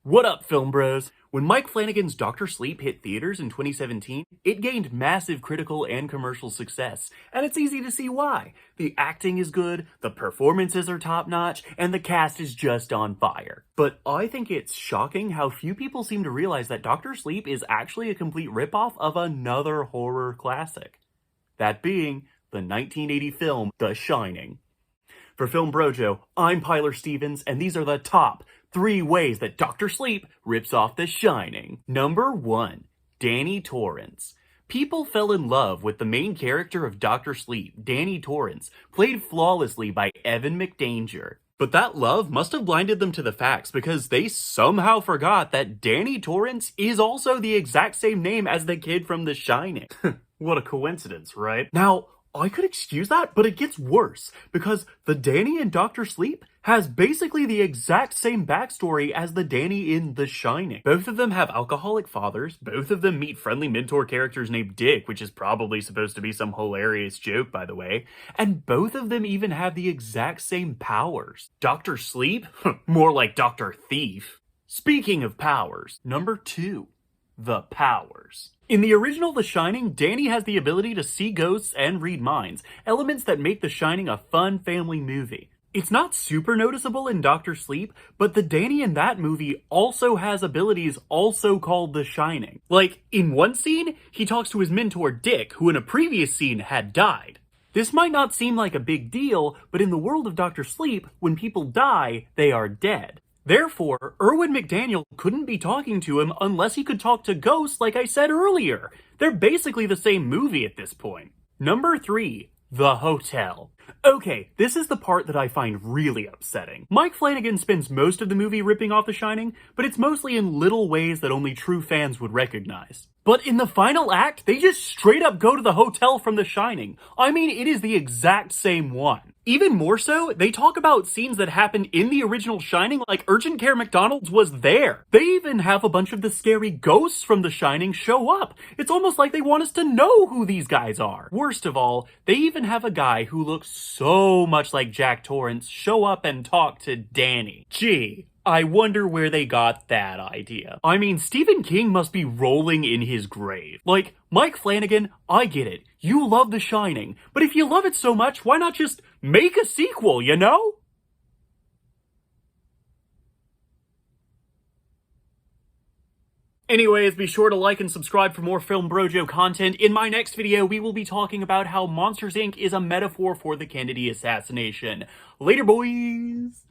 What up, film bros? When Mike Flanagan's Dr. Sleep hit theaters in 2017, it gained massive critical and commercial success, and it's easy to see why. The acting is good, the performances are top-notch, and the cast is just on fire. But I think it's shocking how few people seem to realize that Dr. Sleep is actually a complete ripoff of another horror classic. That being the 1980 film The Shining. For Filmbrojo, I'm Pyler Stevens, and these are the top 3 ways that Dr. Sleep rips off The Shining. Number 1. Danny Torrance. People fell in love with the main character of Dr. Sleep, Danny Torrance, played flawlessly by Evan McDanger. But that love must have blinded them to the facts because they somehow forgot that Danny Torrance is also the exact same name as the kid from The Shining. What a coincidence, right? Now, I could excuse that, but it gets worse, because the Danny in Dr. Sleep has basically the exact same backstory as the Danny in The Shining. Both of them have alcoholic fathers, both of them meet friendly mentor characters named Dick, which is probably supposed to be some hilarious joke, by the way, and both of them even have the exact same powers. Dr. Sleep? More like Dr. Thief. Speaking of powers, number 2. The powers. In the original The Shining, Danny has the ability to see ghosts and read minds, elements that make The Shining a fun family movie. It's not super noticeable in Dr. Sleep, but the Danny in that movie also has abilities also called The Shining. Like, in one scene, he talks to his mentor Dick, who in a previous scene had died. This might not seem like a big deal, but in the world of Dr. Sleep, when people die, they are dead. Therefore, Erwin McDaniel couldn't be talking to him unless he could talk to ghosts like I said earlier. They're basically the same movie at this point. Number 3. The Hotel. Okay, this is the part that I find really upsetting. Mike Flanagan spends most of the movie ripping off The Shining, but it's mostly in little ways that only true fans would recognize. But in the final act, they just straight up go to the hotel from The Shining. I mean, it is the exact same one. Even more so, they talk about scenes that happened in the original Shining like Urgent Care McDonald's was there. They even have a bunch of the scary ghosts from The Shining show up. It's almost like they want us to know who these guys are. Worst of all, they even have a guy who looks so much like Jack Torrance show up and talk to Danny. Gee, I wonder where they got that idea. I mean, Stephen King must be rolling in his grave. Like, Mike Flanagan, I get it. You love The Shining. But if you love it so much, why not just make a sequel, you know? Anyways, be sure to like and subscribe for more Filmbrojo content. In my next video, we will be talking about how Monsters, Inc. is a metaphor for the Kennedy assassination. Later, boys!